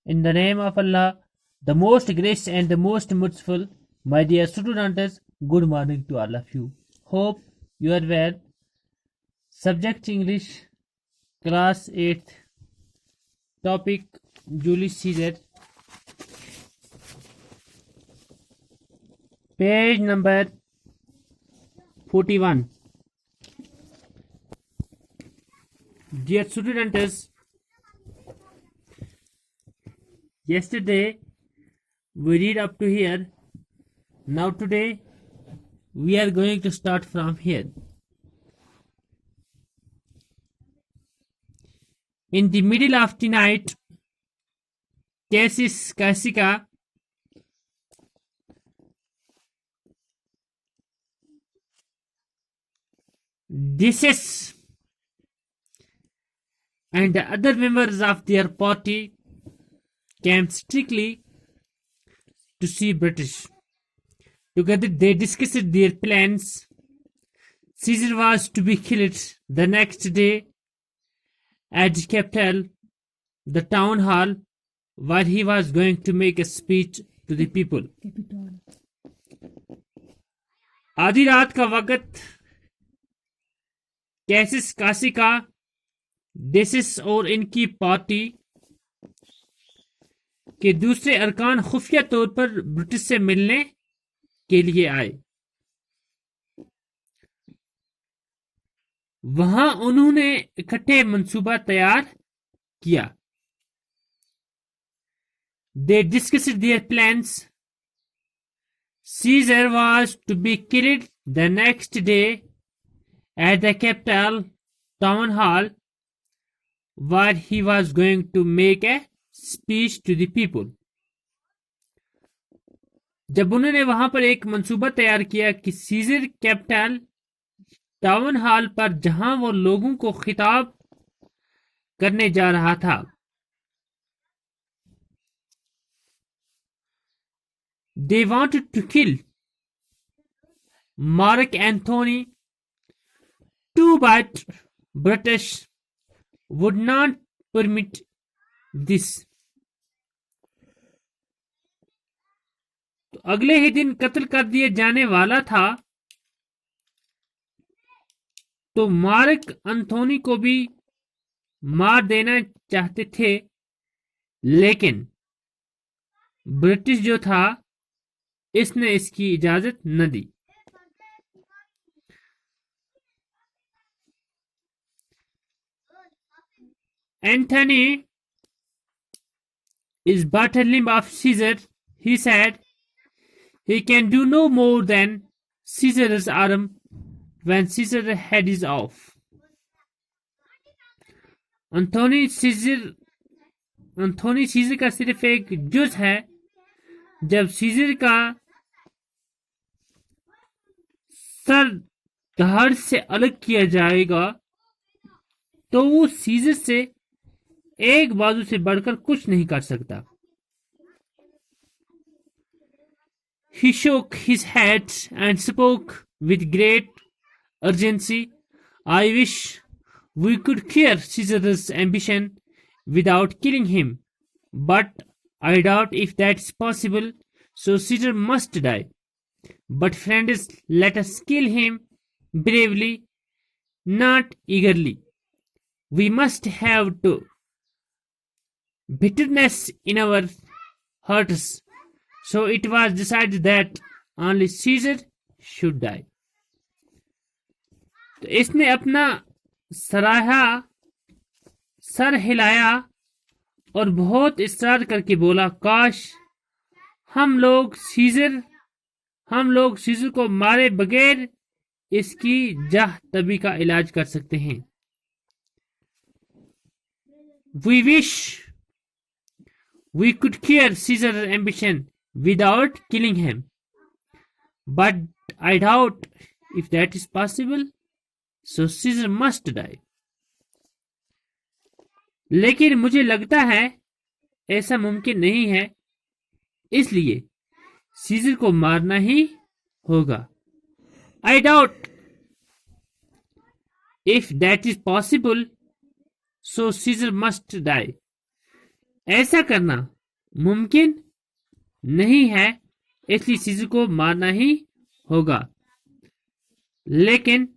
In the name of Allah, the most gracious and the most merciful, my dear students, good morning to all of you. Hope you are well. Subject English, class 8th, topic Julius Caesar, page number 41. Dear students, yesterday we read up to here. Now today we are going to start from here. In the middle of the night, Cassius Cassica Decius and the other members of their party came strictly to see British. Together they discussed their plans. Caesar was to be killed the next day at the capital, the town hall, where he was going to make a speech to the people. आधी रात का वक्त Cassis कासिका Decis और इनकी party के दूसरे अरकान खुफिया तौर पर ब्रिटिश से मिलने के लिए आए। वहां उन्होंने इकट्ठे मंसूबा तैयार किया। They discussed their plans. Caesar was to be killed the next day at the capital town hall, where he was going to make a speech to the people. जब उन्होंने वहां पर एक मंसूबा तैयार किया कि सीजर कैपिटल टाउन हॉल पर जहां वो लोगों को खिताब करने जा रहा था, they wanted to kill Mark Antony too, but British would not permit this. तो अगले ही दिन कत्ल कर दिए जाने वाला था, तो मार्क एंथोनी को भी मार देना चाहते थे, लेकिन ब्रिटिश जो था इसने इसकी इजाजत न दी। Antony is but a limb of Caesar, he said. He can do no more than Caesar's arm when Caesar's head is off. Anthony Caesar का सिर्फ एक जुज है। जब सीजर का सर धड़ से अलग किया जाएगा तो वो सीजर से एक बाजू से बढ़कर कुछ नहीं कर सकता। He shook his head and spoke with great urgency. I wish we could cure Caesar's ambition without killing him, but I doubt if that is possible, so Caesar must die. But friends, let us kill him bravely, not eagerly. We must have to bitterness in our hearts. So it was decided that only Caesar should die. तो इसने अपना sir हिलाया और बहुत इसरार करके बोला, काश हम लोग सीजर को मारे बगैर इसकी जाह तबी का इलाज कर सकते हैं। We wish we could cure Caesar's ambition without killing him, but I doubt if that is possible, so Caesar must die. लेकिन मुझे लगता है ऐसा मुमकिन नहीं है, इसलिए सीजर को मारना ही होगा। I doubt if that is possible, so Caesar must die. ऐसा करना मुमकिन नहीं है, इसलिए सीजर को मारना ही होगा। लेकिन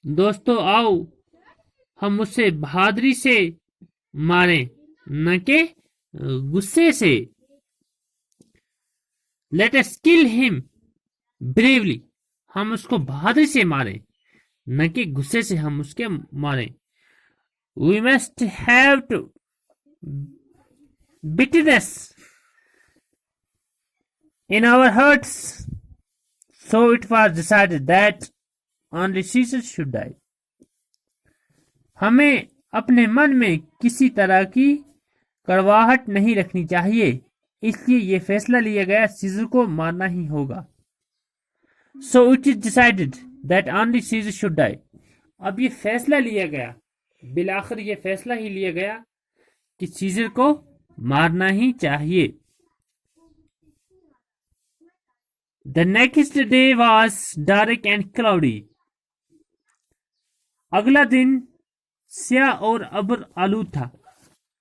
दोस्तों आओ हम उसे बहादुरी से मारें, न कि गुस्से से। Let us kill him bravely, हम उसको बहादुरी से मारें, न कि गुस्से से हम उसके मारें। We must have to bitterness in our hearts, so it was decided that only Caesar should die. हमें अपने मन में किसी तरह की कड़वाहट नहीं रखनी चाहिए, इसलिए ये फैसला लिया गया सीजर को मारना ही होगा। So it is decided that only Caesar should die. अब ये फैसला लिया गया, बिलाखिर ये फैसला ही लिया गया कि सीजर को मारना ही चाहिए। The next day was dark and cloudy. अगला दिन स्याह और अब्र आलूद था।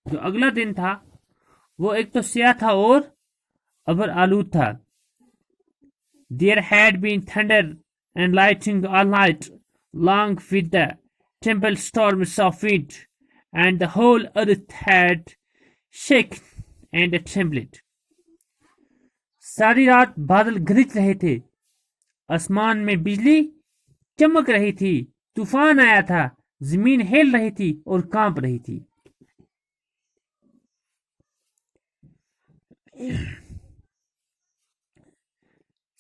जो अगला दिन था वो एक तो स्याह था और अब्र आलूद था। There had been thunder and lightning all night long with the tempestuous storms of wind, and the whole earth had shaken and trembled. सारी रात बादल गरज रहे थे, आसमान में बिजली चमक रही थी, तूफान आया था, जमीन हिल रही थी और कांप रही थी।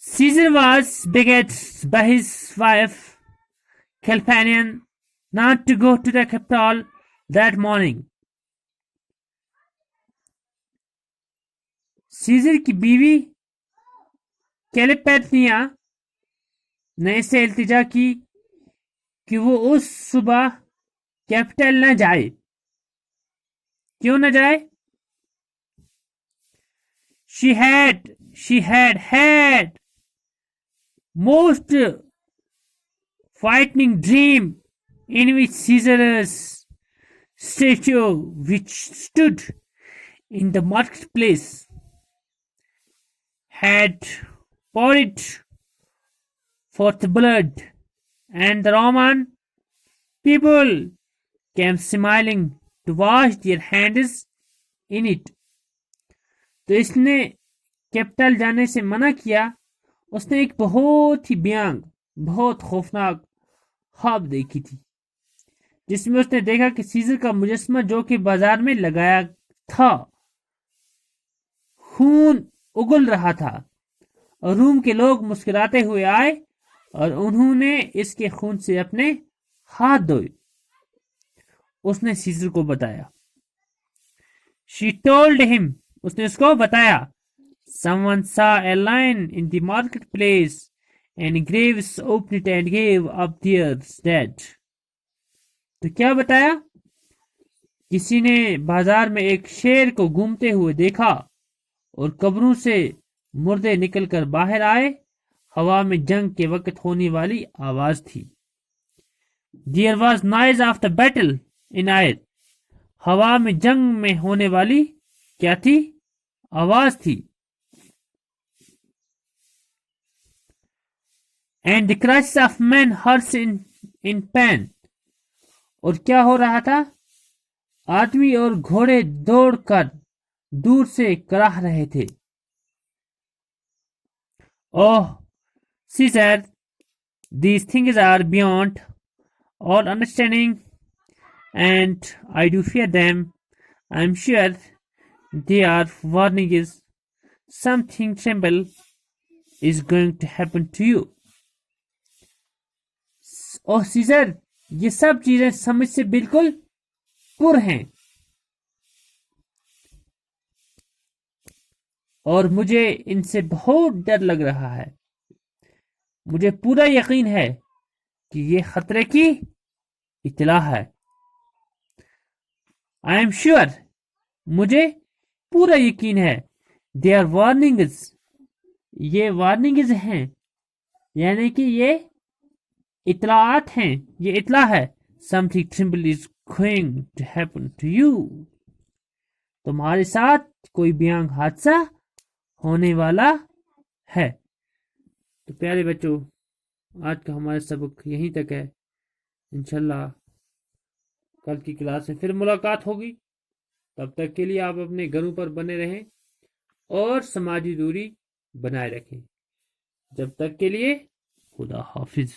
Caesar was begged by his wife Calpurnia not to go to the capital that morning. Caesar की बीवी कैलिपर्निया ने इससे इल्तिजा की कि वो उस सुबह कैपिटल न जाए। क्यों न जाए? She had most frightening dream in which Caesar's statue, which stood in the marketplace, had poured forth blood, and the Roman people came smiling to wash their hands in it. तो इसने capital जाने से मना किया। उसने एक बहुत ही भयानक, बहुत खौफनाक ख्वाब देखी थी, जिसमें उसने देखा कि सीजर का मुजस्समा जो कि बाजार में लगाया था, खून उगल रहा था, और रूम के लोग मुस्कुराते हुए आए और उन्होंने इसके खून से अपने हाथ धोए। उसने सीजर को बताया। She told him, उसने उसको बताया, someone saw a lion in the marketplace and graves opened it and gave up their dead. तो क्या बताया? किसी ने बाजार में एक शेर को घूमते हुए देखा और कब्रों से मुर्दे निकलकर बाहर आए। हवा में जंग के वक्त होने वाली आवाज थी। There was noise of the battle in air. हवा में जंग में होने वाली क्या थी? आवाज थी। And the cries of men heard in pain. और क्या हो रहा था? आदमी और घोड़े दौड़कर दूर से कराह रहे थे। Oh, Caesar, these things are beyond all understanding, and I do fear them. I'm sure they are warnings. Something terrible is going to happen to you. Oh Caesar, ये सब चीजें समझ से बिल्कुल पुर हैं और मुझे इनसे बहुत डर लग रहा है। मुझे पूरा यकीन है कि ये खतरे की इत्तला है। आई एम श्योर, मुझे पूरा यकीन है। दे आर वार्निंग्स, ये वार्निंग्स हैं, यानी कि ये इतलात हैं, ये इतला है। Something terrible is going to happen to you. तुम्हारे साथ कोई भयानक हादसा होने वाला है। तो प्यारे बच्चों, आज का हमारा सबक यहीं तक है। इंशाल्लाह कल की क्लास में फिर मुलाकात होगी। तब तक के लिए आप अपने घरों पर बने रहें और समाजी दूरी बनाए रखें। जब तक के लिए खुदा हाफिज।